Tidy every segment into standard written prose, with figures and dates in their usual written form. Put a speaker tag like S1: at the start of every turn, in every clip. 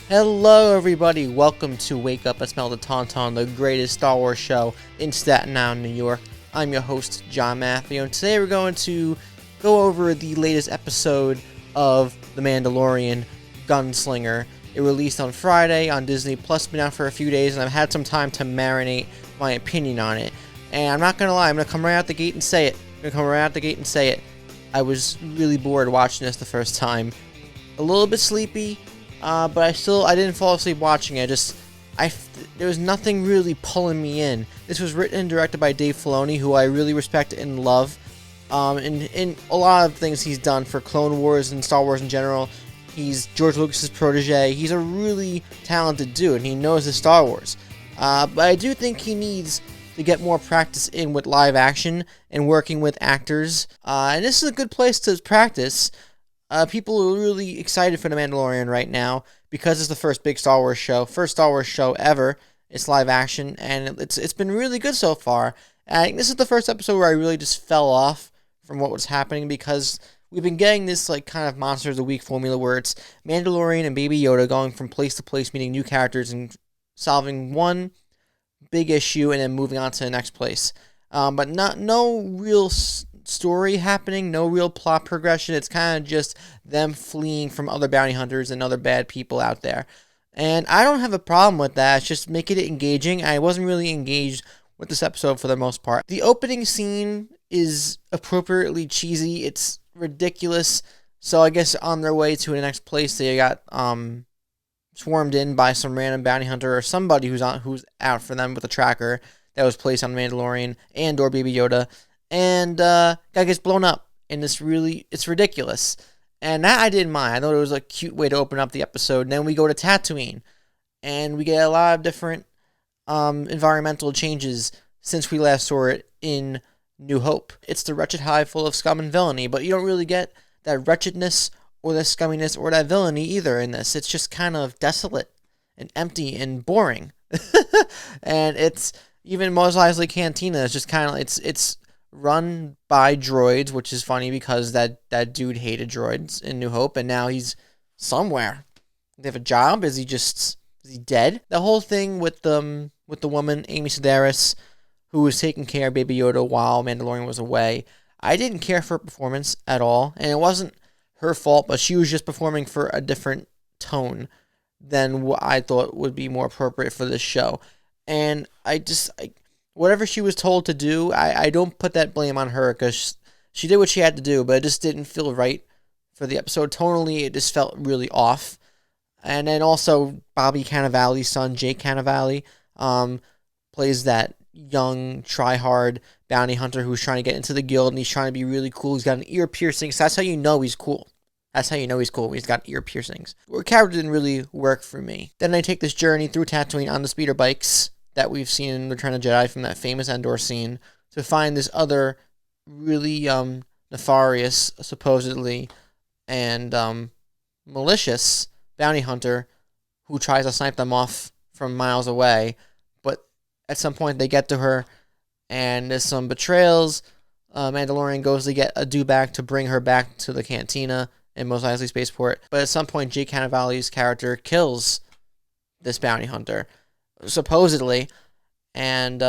S1: Hello everybody, welcome to Wake Up and Smell the Tauntaun, the greatest Star Wars show in Staten Island, New York. I'm your host, John Matthew, and today we're going to go over the latest episode of The Mandalorian, Gunslinger. It released on Friday on Disney Plus, been out for a few days, and I've had some time to marinate my opinion on it. And I'm not going to lie, I'm going to come right out the gate and say it. I was really bored watching this the first time. A little bit sleepy, but I didn't fall asleep watching it. There was nothing really pulling me in. This was written and directed by Dave Filoni, who I really respect and love. In a lot of things he's done for Clone Wars and Star Wars in general. He's George Lucas's protege. He's a really talented dude, and he knows his Star Wars. But I do think he needs to get more practice in with live action and working with actors. And this is a good place to practice. People are really excited for The Mandalorian right now because it's the first Star Wars show ever. It's live action, and it's been really good so far. And I think this is the first episode where I really just fell off from what was happening because we've been getting this like kind of Monster of the Week formula where it's Mandalorian and Baby Yoda going from place to place, meeting new characters and solving one big issue and then moving on to the next place. But no real story happening, no real plot progression. It's kind of just them fleeing from other bounty hunters and other bad people out there. And I don't have a problem with that. It's just making it engaging. I wasn't really engaged with this episode for the most part. The opening scene is appropriately cheesy. It's ridiculous. So I guess on their way to the next place, they got swarmed in by some random bounty hunter or somebody who's out for them with a tracker that was placed on Mandalorian and or Baby Yoda, and guy gets blown up. And it's ridiculous. And that I didn't mind. I thought it was a cute way to open up the episode. And then we go to Tatooine, and we get a lot of different environmental changes since we last saw it in New Hope. It's the wretched hive full of scum and villainy, but you don't really get that wretchedness or that scumminess or that villainy either in this. It's just kind of desolate and empty and boring. And it's even Mos Eisley Cantina is just kind of it's run by droids, which is funny because that dude hated droids in New Hope, and now he's somewhere. They have a job? Is he dead? The whole thing with the woman Amy Sedaris, who was taking care of Baby Yoda while Mandalorian was away. I didn't care for her performance at all, and it wasn't her fault, but she was just performing for a different tone than what I thought would be more appropriate for this show. And whatever she was told to do, I don't put that blame on her because she did what she had to do, but it just didn't feel right for the episode. Tonally, it just felt really off. And then also, Bobby Cannavale's son, Jake Cannavale, plays that young, try-hard bounty hunter who's trying to get into the guild, and he's trying to be really cool. He's got an ear piercing, so that's how you know he's cool. He's got ear piercings. The character didn't really work for me. Then they take this journey through Tatooine on the speeder bikes that we've seen in Return of the Jedi from that famous Endor scene to find this other really nefarious, supposedly, and malicious bounty hunter who tries to snipe them off from miles away. But at some point they get to her, and there's some betrayals. Mandalorian goes to get a dewback to bring her back to the cantina in Mos Eisley Spaceport. But at some point, Jake Cannavale's character kills this bounty hunter, supposedly, and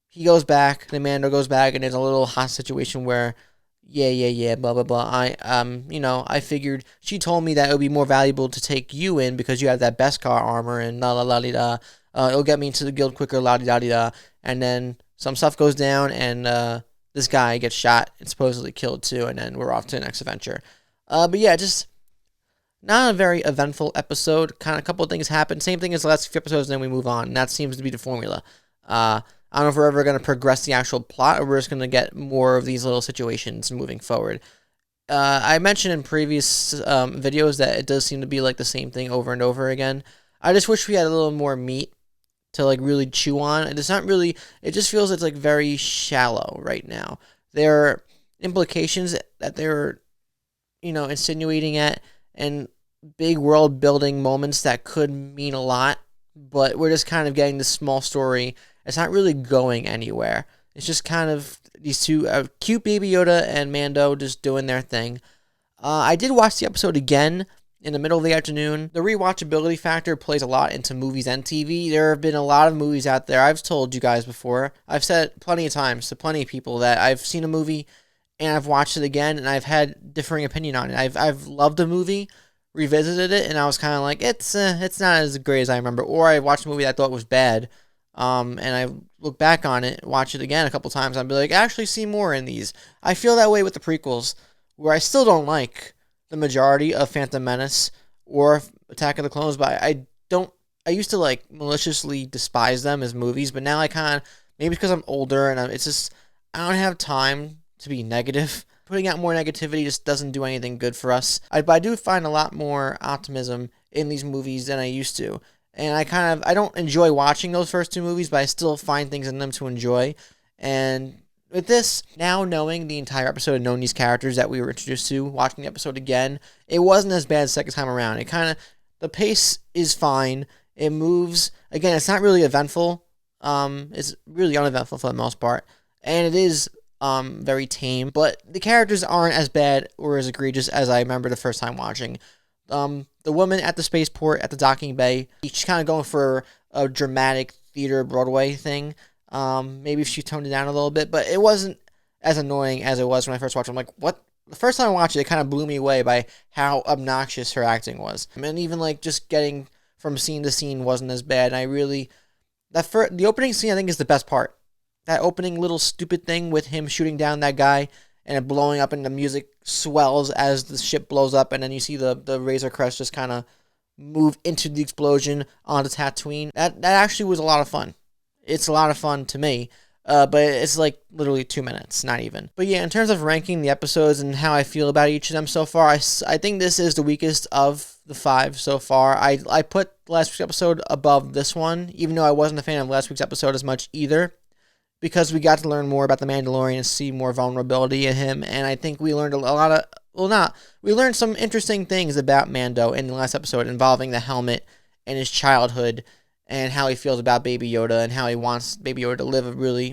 S1: he goes back. The Mando goes back, and there's a little hot situation where, blah blah blah. I figured she told me that it would be more valuable to take you in because you have that Beskar armor and la la la di da. It'll get me into the guild quicker, la di da di da. And then some stuff goes down, and this guy gets shot and supposedly killed too. And then we're off to the next adventure. But yeah, just not a very eventful episode. Kind of a couple of things happen. Same thing as the last few episodes, and then we move on. And that seems to be the formula. I don't know if we're ever going to progress the actual plot, or we're just going to get more of these little situations moving forward. I mentioned in previous videos that it does seem to be like the same thing over and over again. I just wish we had a little more meat to like really chew on. It's not really. It just feels it's like very shallow right now. There are implications that they're insinuating at, and big world building moments that could mean a lot, but we're just kind of getting this small story. It's not really going anywhere. It's just kind of these two cute Baby Yoda and Mando just doing their thing. I did watch the episode again in the middle of the afternoon. The rewatchability factor plays a lot into movies and TV. There have been a lot of movies out there. I've told you guys before. I've said it plenty of times to plenty of people that I've seen a movie and I've watched it again and I've had differing opinion on it. I've loved a movie, revisited it, and I was kind of like, it's not as great as I remember. Or I watched a movie that I thought was bad, and I look back on it, watch it again a couple times, I'd be like, actually see more in these. I feel that way with the prequels, where I still don't like the majority of Phantom Menace or Attack of the Clones, but I used to like maliciously despise them as movies, but now I kind of, maybe because I'm older and it's just, I don't have time to be negative. Putting out more negativity just doesn't do anything good for us. But I do find a lot more optimism in these movies than I used to. And I don't enjoy watching those first two movies, but I still find things in them to enjoy. And with this, now knowing the entire episode and knowing these characters that we were introduced to, watching the episode again, it wasn't as bad the second time around. The pace is fine. It moves. Again, it's not really eventful. It's really uneventful for the most part. And it is very tame, but the characters aren't as bad or as egregious as I remember the first time watching. The woman at the spaceport at the docking bay, she's kind of going for a dramatic theater Broadway thing. Maybe if she toned it down a little bit, but it wasn't as annoying as it was when I first watched it. I'm like, what? The first time I watched it, it kind of blew me away by how obnoxious her acting was. And even like just getting from scene to scene wasn't as bad. And the opening scene I think is the best part. That opening little stupid thing with him shooting down that guy and it blowing up and the music swells as the ship blows up, and then you see the Razor Crest just kind of move into the explosion onto Tatooine. That actually was a lot of fun. It's a lot of fun to me, but it's like literally 2 minutes, not even. But yeah, in terms of ranking the episodes and how I feel about each of them so far, I think this is the weakest of the 5 so far. I put last week's episode above this one, even though I wasn't a fan of last week's episode as much either, because we got to learn more about the Mandalorian and see more vulnerability in him, and I think we learned we learned some interesting things about Mando in the last episode involving the helmet and his childhood and how he feels about Baby Yoda and how he wants Baby Yoda to live a really,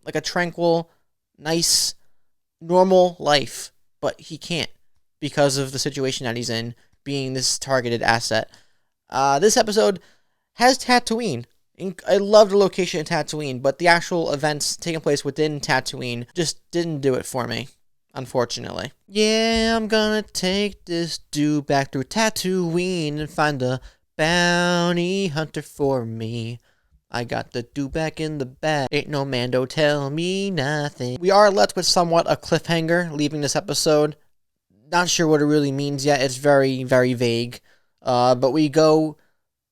S1: like a tranquil, nice, normal life, but he can't because of the situation that he's in, being this targeted asset. This episode has Tatooine. I love the location in Tatooine, but the actual events taking place within Tatooine just didn't do it for me, unfortunately. Yeah, I'm gonna take this dude back through Tatooine and find a bounty hunter for me. I got the dude back in the bag. Ain't no Mando, tell me nothing. We are left with somewhat a cliffhanger leaving this episode. Not sure what it really means yet. It's very, very vague. But we go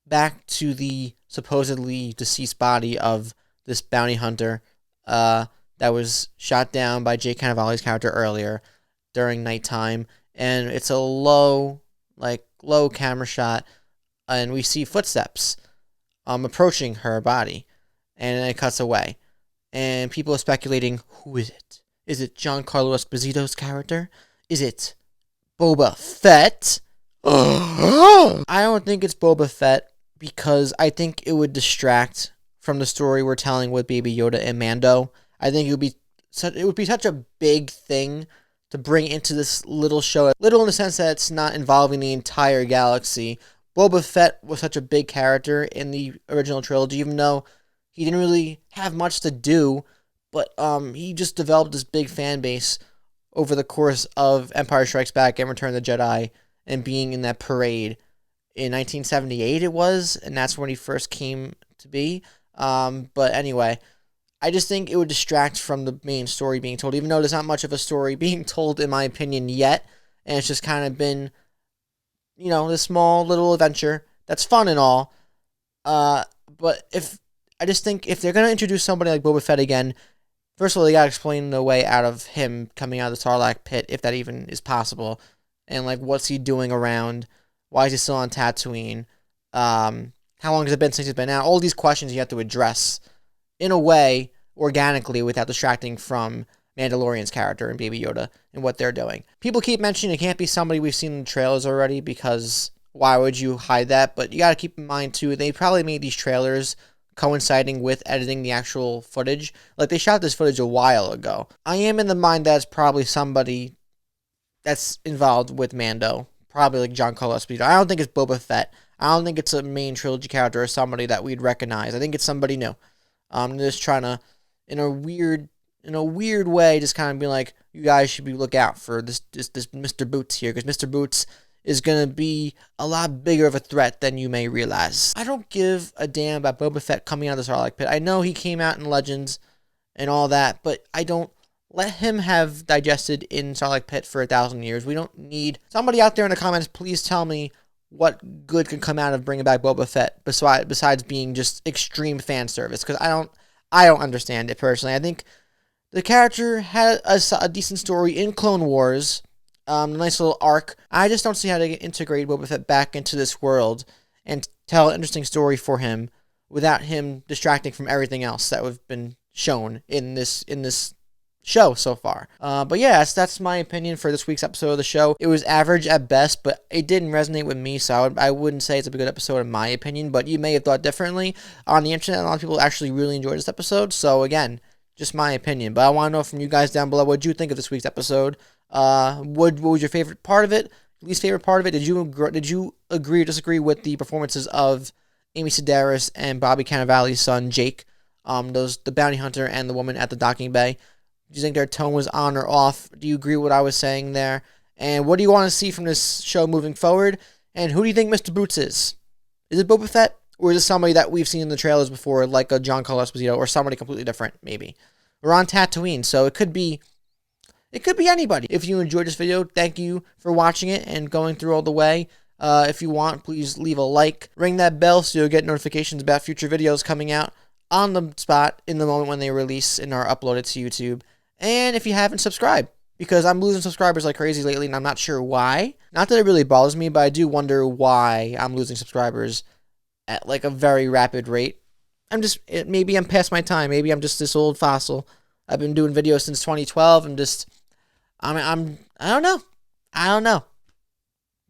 S1: back to the supposedly deceased body of this bounty hunter that was shot down by Jake Cannavale's character earlier during nighttime, and it's a low camera shot, and we see footsteps approaching her body, and then it cuts away, and people are speculating, who is it? Is it Giancarlo Esposito's character? Is it Boba Fett? I don't think it's Boba Fett, because I think it would distract from the story we're telling with Baby Yoda and Mando. I think it would be such a big thing to bring into this little show. Little in the sense that it's not involving the entire galaxy. Boba Fett was such a big character in the original trilogy, even though he didn't really have much to do, but he just developed this big fan base over the course of Empire Strikes Back and Return of the Jedi, and being in that parade in 1978 it was, and that's when he first came to be. But anyway, I just think it would distract from the main story being told, even though there's not much of a story being told, in my opinion, yet, and it's just kind of been, this small little adventure that's fun and all. But I just think if they're going to introduce somebody like Boba Fett again, first of all, they got to explain the way out of him coming out of the Sarlacc pit, if that even is possible, and what's he doing around. Why is he still on Tatooine? How long has it been since he's been out? All these questions you have to address in a way, organically, without distracting from Mandalorian's character and Baby Yoda and what they're doing. People keep mentioning it can't be somebody we've seen in the trailers already, because why would you hide that? But you got to keep in mind, too, they probably made these trailers coinciding with editing the actual footage. They shot this footage a while ago. I am in the mind that it's probably somebody that's involved with Mando, probably like Giancarlo Esposito. I don't think it's Boba Fett. I don't think it's a main trilogy character or somebody that we'd recognize. I think it's somebody new. Just trying to, in a weird way, just kind of be like, you guys should be look out for this Mr. Boots here, because Mr. Boots is going to be a lot bigger of a threat than you may realize. I don't give a damn about Boba Fett coming out of the Sarlacc pit. I know he came out in Legends and all that, but I don't let him have digested in Sarlacc pit for 1,000 years. We don't need somebody out there in the comments. Please tell me what good can come out of bringing back Boba Fett besides being just extreme fan service, because I don't understand it personally. I think the character had a decent story in Clone Wars. A nice little arc. I just don't see how to integrate Boba Fett back into this world and tell an interesting story for him without him distracting from everything else that have been shown in this show so far. But yeah, that's my opinion for this week's episode of the show. It was average at best, but it didn't resonate with me, so I wouldn't say it's a good episode in my opinion, but you may have thought differently. On the internet, a lot of people actually really enjoyed this episode, so again, just my opinion. But I want to know from you guys down below, what did you think of this week's episode? What was your favorite part of it? Least favorite part of it? Did you agree or disagree with the performances of Amy Sedaris and Bobby Cannavale's son Jake? The bounty hunter and the woman at the docking bay. Do you think their tone was on or off? Do you agree with what I was saying there? And what do you want to see from this show moving forward? And who do you think Mr. Boots is? Is it Boba Fett? Or is it somebody that we've seen in the trailers before, like a Giancarlo Esposito, or somebody completely different, maybe? We're on Tatooine, so it could be anybody. If you enjoyed this video, thank you for watching it and going through all the way. If you want, please leave a like. Ring that bell so you'll get notifications about future videos coming out on the spot in the moment when they release and are uploaded to YouTube. And if you haven't, subscribe, because I'm losing subscribers like crazy lately, and I'm not sure why. Not that it really bothers me, but I do wonder why I'm losing subscribers at like a very rapid rate. Maybe I'm past my time. Maybe I'm just this old fossil. I've been doing videos since 2012. I don't know.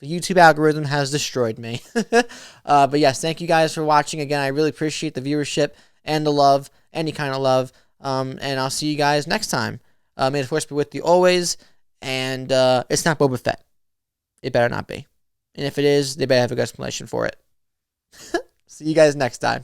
S1: The YouTube algorithm has destroyed me. But yes, thank you guys for watching. Again, I really appreciate the viewership and the love, any kind of love. And I'll see you guys next time. May the Force be with you always. And it's not Boba Fett. It better not be. And if it is, they better have a good explanation for it. See you guys next time.